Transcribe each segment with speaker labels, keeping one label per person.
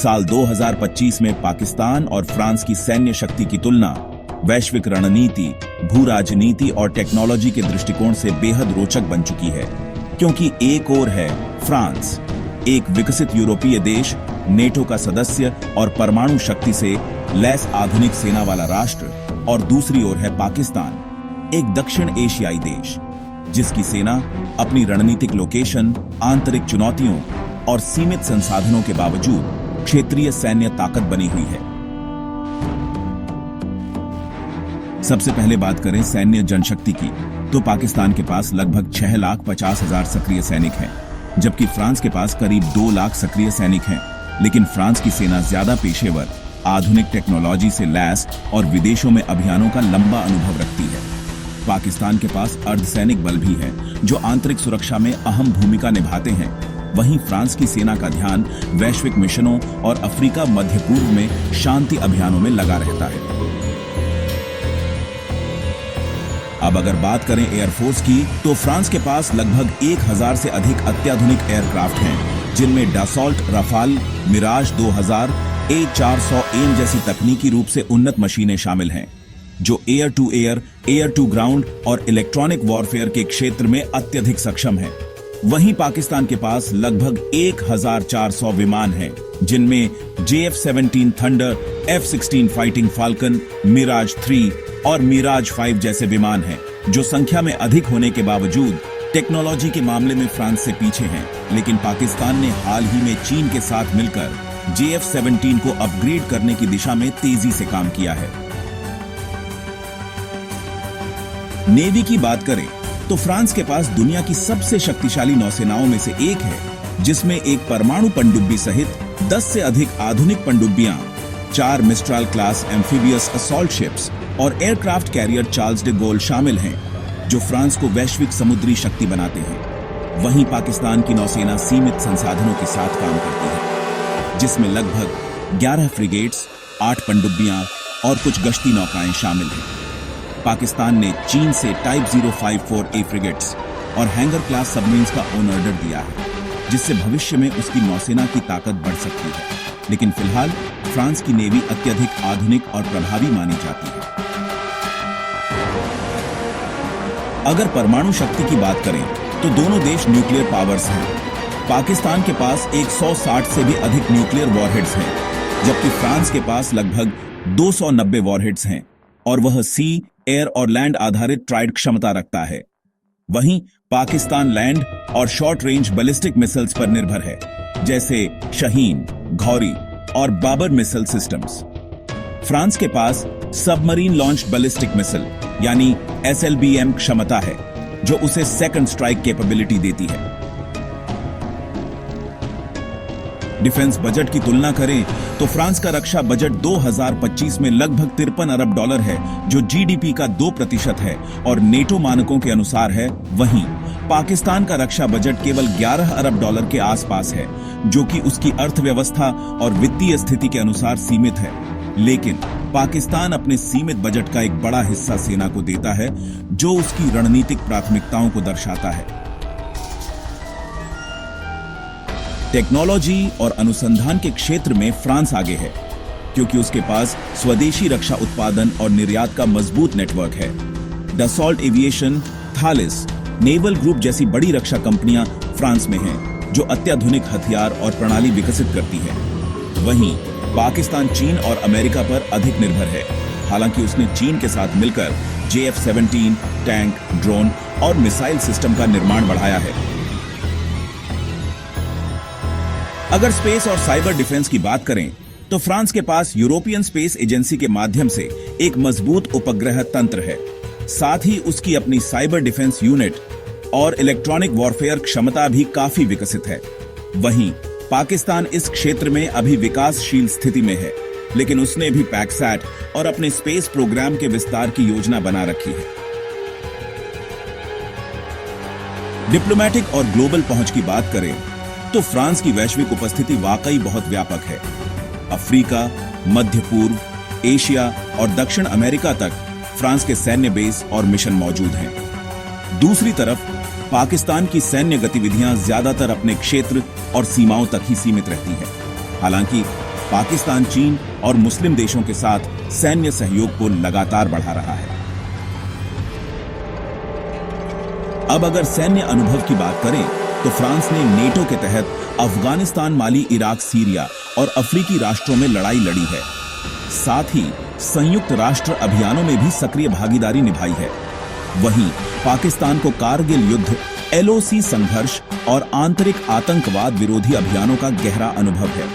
Speaker 1: साल 2025 में पाकिस्तान और फ्रांस की सैन्य शक्ति की तुलना वैश्विक रणनीति, भू राजनीति और टेक्नोलॉजी के दृष्टिकोण से बेहद रोचक बन चुकी है, क्योंकि एक ओर है फ्रांस, एक विकसित यूरोपीय देश, नेटो का सदस्य और परमाणु शक्ति से लैस आधुनिक सेना वाला राष्ट्र, और दूसरी ओर है पाकिस्तान, एक दक्षिण एशियाई देश जिसकी सेना अपनी रणनीतिक लोकेशन, आंतरिक चुनौतियों और सीमित संसाधनों के बावजूद क्षेत्रीय सैन्य ताकत बनी हुई है। सबसे पहले बात करें सैन्य जनशक्ति की, तो पाकिस्तान के पास लगभग 6,50,000 सक्रिय सैनिक हैं, जबकि फ्रांस के पास करीब 2 लाख सक्रिय सैनिक हैं। लेकिन फ्रांस की सेना ज्यादा पेशेवर, आधुनिक टेक्नोलॉजी से लैस और विदेशों में अभियानों का लंबा अनुभव रखती है। पाकिस्तान के पास अर्धसैनिक बल भी है जो आंतरिक सुरक्षा में अहम भूमिका निभाते हैं। वहीं फ्रांस की सेना का ध्यान वैश्विक मिशनों और अफ्रीका मध्य पूर्व में शांति अभियानों में लगा रहता है। अब अगर बात करें एयरफोर्स की, तो फ्रांस के पास लगभग 1000 से अधिक अत्याधुनिक एयरक्राफ्ट हैं, जिनमें Dassault, Rafale, Miraj 2000, A400 M जैसी तकनीकी रूप से उन्नत मशीनें शामिल हैं, जो air to air, air to ground और इलेक्ट्रॉनिक वॉरफेयर के क्षेत्र में अत्यधिक सक्षम हैं। वहीं पाकिस्तान के पास लगभग 1400 विमान हैं, जिनमें JF-17 thunder, F-16 fighting falcon, Miraj 3 और मिराज 5 जैसे विमान हैं, जो संख्या में अधिक होने के बावजूद टेक्नोलॉजी के मामले में फ्रांस से पीछे हैं। लेकिन पाकिस्तान ने हाल ही में चीन के साथ मिलकर JF-17 को अपग्रेड करने की दिशा में तेजी से काम किया है। नेवी की बात करें तो फ्रांस के पास दुनिया की सबसे शक्तिशाली नौसेनाओं में से एक है, जिसमें एक परमाणु पनडुब्बी सहित 10 से अधिक आधुनिक पनडुब्बियां, 4 मिस्ट्राल क्लास एम्फीबियस असॉल्ट शिप्स और एयरक्राफ्ट कैरियर चार्ल्स डे गोल शामिल हैं, जो फ्रांस को वैश्विक समुद्री शक्ति बनाते हैं। वहीं पाकिस्तान की नौसेना सीमित संसाधनों के साथ काम करती है, जिसमें लगभग 11 फ्रिगेट्स, 8 पनडुब्बियां और कुछ गश्ती नौकाएं शामिल हैं। पाकिस्तान ने चीन से टाइप 054A फ्रिगेट्स और हैंगर क्लास सबमरीन्स का ओन ऑर्डर दिया है, जिससे भविष्य में उसकी नौसेना की ताकत बढ़ सकती है। लेकिन फिलहाल फ्रांस की नेवी अत्यधिक आधुनिक और प्रभावी मानी जाती है। अगर परमाणु शक्ति की बात करें तो दोनों देश न्यूक्लियर पावर्स हैं। पाकिस्तान के पास 160 से भी अधिक न्यूक्लियर वॉरहेड्स हैं, जबकि फ्रांस के पास लगभग 290 वॉरहेड्स हैं और वह सी, एयर और लैंड आधारित ट्राइड क्षमता रखता है। वहीं पाकिस्तान लैंड और शॉर्ट रेंज बैलिस्टिक मिसाइल्स पर निर्भर है, जैसे शहीन, घौरी और बाबर मिसाइल सिस्टम्स। फ्रांस के पास सबमरीन लॉन्च्ड बैलिस्टिक मिसाइल यानी SLBM क्षमता है, जो उसे सेकंड स्ट्राइक कैपेबिलिटी देती है। डिफेंस बजट की तुलना करें तो फ्रांस का रक्षा बजट 2025 में लगभग $53 अरब है, जो GDP का 2% है और नेटो मानकों के अनुसार है। वहीं पाकिस्तान का रक्षा बजट केवल $11 अरब के आसपास है, जो कि उसकी अर्थव्यवस्था और वित्तीय स्थिति के अनुसार सीमित है। लेकिन पाकिस्तान अपने सीमित बजट का एक बड़ा हिस्सा सेना को देता है, जो उसकी रणनीतिक प्राथमिकताओं को दर्शाता है। टेक्नोलॉजी और अनुसंधान के क्षेत्र में फ्रांस आगे है, क्योंकि उसके पास स्वदेशी रक्षा उत्पादन और निर्यात का मजबूत नेटवर्क है। Dassault aviation, Thalys, naval group जैसी बड़ी रक्षा कंपनियां फ्रांस में हैं, जो अत्याधुनिक हथियार और प्रणाली विकसित करती है। वहीं पाकिस्तान चीन और अमेरिका पर अधिक निर्भर है, हालांकि उसने चीन के साथ मिलकर JF-17 टैंक, ड्रोन और मिसाइल सिस्टम का निर्माण बढ़ाया है। अगर स्पेस और साइबर डिफेंस की बात करें तो फ्रांस के पास यूरोपियन स्पेस एजेंसी के माध्यम से एक मजबूत उपग्रह तंत्र है। साथ ही उसकी अपनी साइबर डिफेंस यूनिट और इलेक्ट्रॉनिक वॉरफेयर क्षमता भी काफी विकसित है। वहीं पाकिस्तान इस क्षेत्र में अभी विकासशील स्थिति में है, लेकिन उसने भी पैकसैट और अपने स्पेस प्रोग्राम के विस्तार की योजना बना रखी है। डिप्लोमेटिक और ग्लोबल पहुंच की बात करें तो फ्रांस की वैश्विक उपस्थिति वाकई बहुत व्यापक है। अफ्रीका, मध्य पूर्व, एशिया और दक्षिण अमेरिका तक फ्रांस के सैन्य बेस और मिशन मौजूद हैं। दूसरी तरफ पाकिस्तान की सैन्य गतिविधियां ज्यादातर अपने क्षेत्र और सीमाओं तक ही सीमित रहती हैं। हालांकि पाकिस्तान चीन और मुस्लिम देशों के साथ सैन्य सहयोग को लगातार बढ़ा रहा है। अब अगर सैन्य अनुभव की बात करें तो फ्रांस ने नेटो के तहत अफगानिस्तान, माली, इराक, सीरिया और अफ्रीकी राष्ट्रों में लड़ाई लड़ी है। साथ ही संयुक्त राष्ट्र अभियानों में भी सक्रिय भागीदारी निभाई है। वहीं पाकिस्तान को कारगिल युद्ध, LOC संघर्ष और आंतरिक आतंकवाद विरोधी अभियानों का गहरा अनुभव है।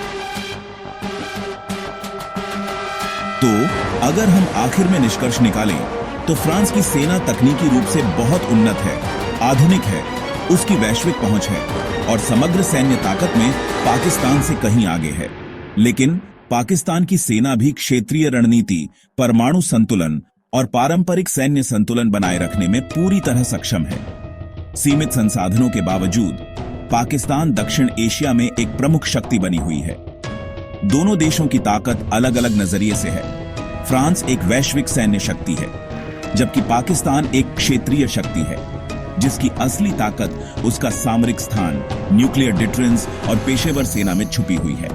Speaker 1: तो अगर हम आखिर में निष्कर्ष निकालें तो फ्रांस की सेना तकनीकी रूप से बहुत उन्नत है, आधुनिक है, उसकी वैश्विक पहुंच है और समग्र सैन्य ताकत में पाकिस्तान से कहीं आगे है। लेकिन पाकिस्तान की सेना भी क्षेत्रीय रणनीति, परमाणु संतुलन और पारंपरिक सैन्य संतुलन बनाए रखने में पूरी तरह सक्षम है। सीमित संसाधनों के बावजूद पाकिस्तान दक्षिण एशिया में एक प्रमुख शक्ति बनी हुई है। दोनों देशों की ताकत अलग अलग नजरिए से है। फ्रांस एक वैश्विक सैन्य शक्ति है, जबकि पाकिस्तान एक क्षेत्रीय शक्ति है, जिसकी असली ताकत उसका सामरिक स्थान, न्यूक्लियर डिटरेंस और पेशेवर सेना में छुपी हुई है।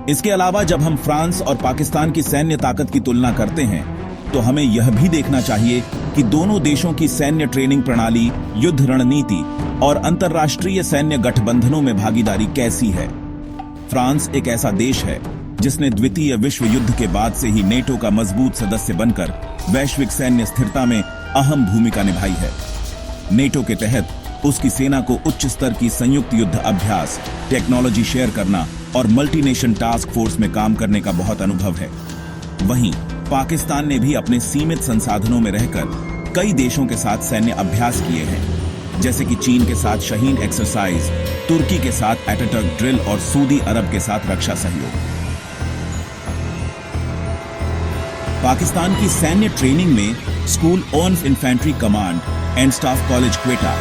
Speaker 1: इसके अलावा जब हम फ्रांस और पाकिस्तान की सैन्य ताकत की तुलना करते हैं तो हमें यह भी देखना चाहिए कि दोनों देशों की सैन्य ट्रेनिंग प्रणाली, युद्ध रणनीति और अंतर्राष्ट्रीय सैन्य गठबंधनों में भागीदारी कैसी है। फ्रांस एक ऐसा देश है जिसने द्वितीय विश्व युद्ध के बाद से ही नेटो का मजबूत सदस्य बनकर वैश्विक सैन्य स्थिरता में अहम भूमिका निभाई है। नेटो के तहत उसकी सेना को उच्च स्तर की संयुक्त युद्ध अभ्यास, टेक्नोलॉजी शेयर करना और मल्टीनेशन टास्क फोर्स में काम करने का बहुत अनुभव है। वहीं पाकिस्तान ने भी अपने सीमित संसाधनों में रहकर कई देशों के साथ सैन्य अभ्यास किए हैं, जैसे कि चीन के साथ शहीन एक्सरसाइज, तुर्की के साथ एटाटर्क ड्रिल और सऊदी अरब के साथ रक्षा सहयोग। पाकिस्तान की सैन्य ट्रेनिंग में school arms infantry command and staff college Quetta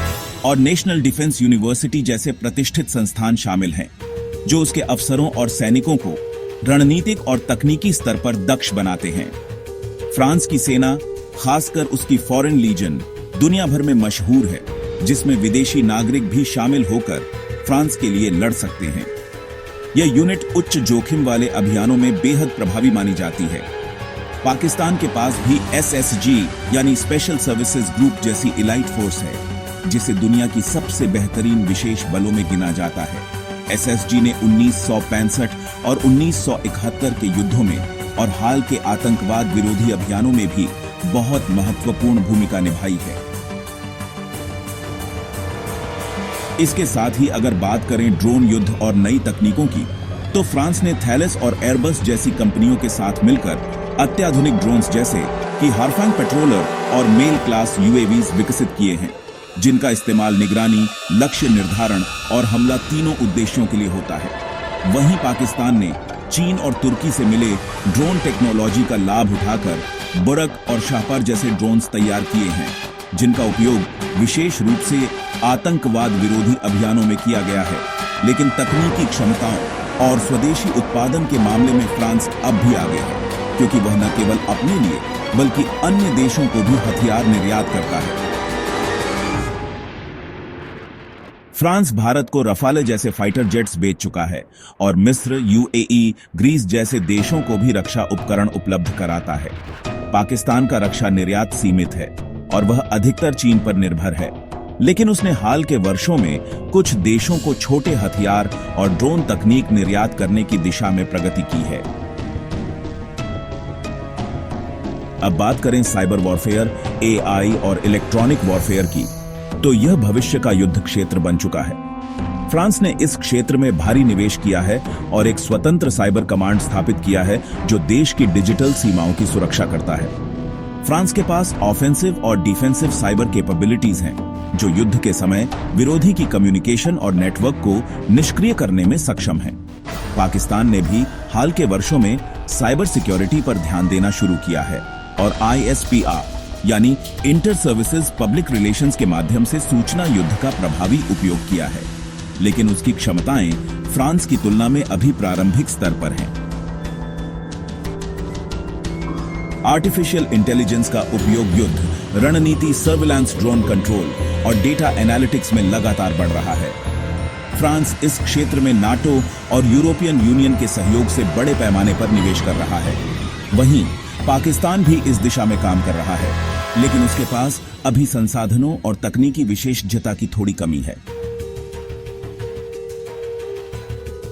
Speaker 1: और नेशनल डिफेंस यूनिवर्सिटी जैसे प्रतिष्ठित संस्थान शामिल हैं, जो उसके अफसरों और सैनिकों को रणनीतिक और तकनीकी स्तर पर दक्ष बनाते हैं। फ्रांस की सेना, खासकर उसकी फॉरेन लीजन, दुनिया भर में मशहूर है, जिसमें विदेशी नागरिक भी शामिल होकर फ्रांस के लिए लड़ सकते हैं। यह यूनिट उच्च जोखिम वाले अभियानों में बेहद प्रभावी मानी जाती है। पाकिस्तान के पास भी SSG यानी स्पेशल सर्विसेज ग्रुप जैसी इलाइट फोर्स है, जिसे दुनिया की सबसे बेहतरीन विशेष बलों में गिना जाता है। SSG ने 1965 और 1971 के युद्धों में और हाल के आतंकवाद विरोधी अभियानों में भी बहुत महत्वपूर्ण भूमिका निभाई है। इसके साथ ही अगर बात करें ड्रोन युद्ध और नई तकनीकों की, तो फ्रांस ने थैलेस और एयरबस जैसी कंपनियों के साथ मिलकर अत्याधुनिक ड्रोन्स जैसे कि हारफैंग पेट्रोलर और मेल क्लास UAVs विकसित किए हैं, जिनका इस्तेमाल निगरानी, लक्ष्य निर्धारण और हमला तीनों उद्देश्यों के लिए होता है। वहीं पाकिस्तान ने चीन और तुर्की से मिले ड्रोन टेक्नोलॉजी का लाभ उठाकर बुरक और शाहपर जैसे ड्रोन्स तैयार किए हैं, जिनका उपयोग विशेष रूप से आतंकवाद विरोधी अभियानों में किया गया है। लेकिन तकनीकी क्षमताओं और स्वदेशी उत्पादन के मामले में फ्रांस अब भी आगे है, क्योंकि वह न केवल अपने लिए बल्कि अन्य देशों को भी हथियार निर्यात करता है। फ्रांस भारत को रफाले जैसे फाइटर जेट्स बेच चुका है और मिस्र, UAE, ग्रीस जैसे देशों को भी रक्षा उपकरण उपलब्ध कराता है। पाकिस्तान का रक्षा निर्यात सीमित है और वह अधिकतर चीन पर निर्भर है, लेकिन उसने हाल के वर्षों में कुछ देशों को छोटे हथियार और ड्रोन तकनीक निर्यात करने की दिशा में प्रगति की है। अब बात करें साइबर वॉरफेयर, AI और इलेक्ट्रॉनिक वॉरफेयर की, तो यह भविष्य का युद्ध क्षेत्र बन चुका है। फ्रांस ने इस क्षेत्र में भारी निवेश किया है और एक स्वतंत्र साइबर कमांड स्थापित किया है, जो देश की डिजिटल सीमाओं की सुरक्षा करता है। फ्रांस के पास ऑफेंसिव और डिफेंसिव साइबर कैपेबिलिटीज हैं, जो युद्ध के समय विरोधी की कम्युनिकेशन और नेटवर्क को निष्क्रिय करने में सक्षम हैं। पाकिस्तान ने भी हाल के वर्षों में साइबर सिक्योरिटी पर ध्यान देना शुरू किया है और ISPR यानी इंटर सर्विसेज पब्लिक रिलेशंस के माध्यम से सूचना युद्ध का प्रभावी उपयोग किया है, लेकिन उसकी क्षमताएं फ्रांस की तुलना में अभी प्रारंभिक स्तर पर हैं। आर्टिफिशियल इंटेलिजेंस का उपयोग युद्ध, रणनीति, सर्विलांस, ड्रोन कंट्रोल और डेटा एनालिटिक्स में लगातार बढ़ रहा है। फ्रांस इस क्षेत्र में नाटो और यूरोपियन यूनियन के सहयोग से बड़े पैमाने पर निवेश कर रहा है। वहीं पाकिस्तान भी इस दिशा में काम कर रहा है, लेकिन उसके पास अभी संसाधनों और तकनीकी विशेषज्ञता की थोड़ी कमी है।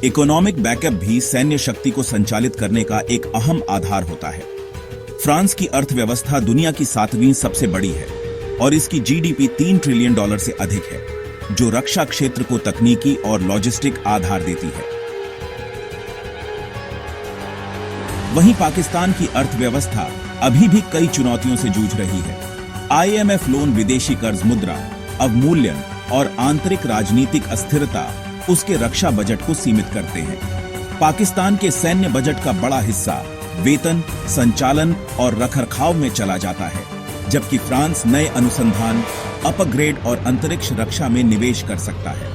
Speaker 1: इकोनॉमिक बैकअप भी सैन्य शक्ति को संचालित करने का एक अहम आधार होता है। फ्रांस की अर्थव्यवस्था दुनिया की 7वीं सबसे बड़ी है और इसकी जीडीपी $3 ट्रिलियन से अधिक है, जो रक्षा क्षेत्र को तकनीकी और लॉजिस्टिक आधार देती है। वहीं पाकिस्तान की अर्थव्यवस्था अभी भी कई चुनौतियों से जूझ रही है। IMF लोन, विदेशी कर्ज मुद्रा, अवमूल्यन और आंतरिक राजनीतिक अस्थिरता उसके रक्षा बजट को सीमित करते हैं। पाकिस्तान के सैन्य बजट का बड़ा हिस्सा वेतन, संचालन और रखरखाव में चला जाता है, जबकि फ्रांस नए अनुसंधान, अपग्रेड और अंतरिक्ष रक्षा में निवेश कर सकता है।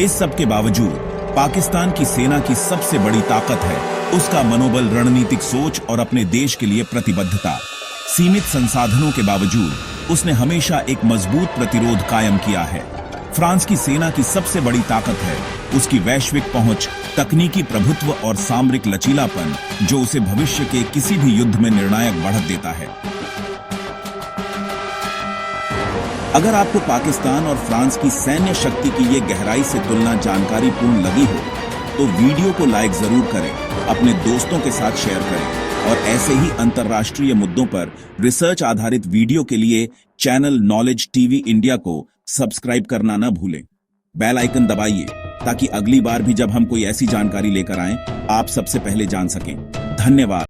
Speaker 1: इस सब के बावजूद पाकिस्तान की सेना की सबसे बड़ी ताकत है उसका मनोबल, रणनीतिक सोच और अपने देश के लिए प्रतिबद्धता। सीमित संसाधनों के बावजूद उसने हमेशा एक मजबूत प्रतिरोध कायम किया है। फ्रांस की सेना की सबसे बड़ी ताकत है उसकी वैश्विक पहुंच, तकनीकी प्रभुत्व और सामरिक लचीलापन, जो उसे भविष्य के किसी भी युद्ध में निर्णायक बढ़त देता है। अगर आपको पाकिस्तान और फ्रांस की सैन्य शक्ति की ये गहराई से तुलना जानकारीपूर्ण लगी हो तो वीडियो को लाइक जरूर करें, अपने दोस्तों के साथ शेयर करें और ऐसे ही अंतर्राष्ट्रीय मुद्दों पर रिसर्च आधारित वीडियो के लिए चैनल नॉलेज टीवी इंडिया को सब्सक्राइब करना न भूलें। बेल आइकन दबाइए ताकि अगली बार भी जब हम कोई ऐसी जानकारी लेकर आएं, आप सबसे पहले जान सकें। धन्यवाद।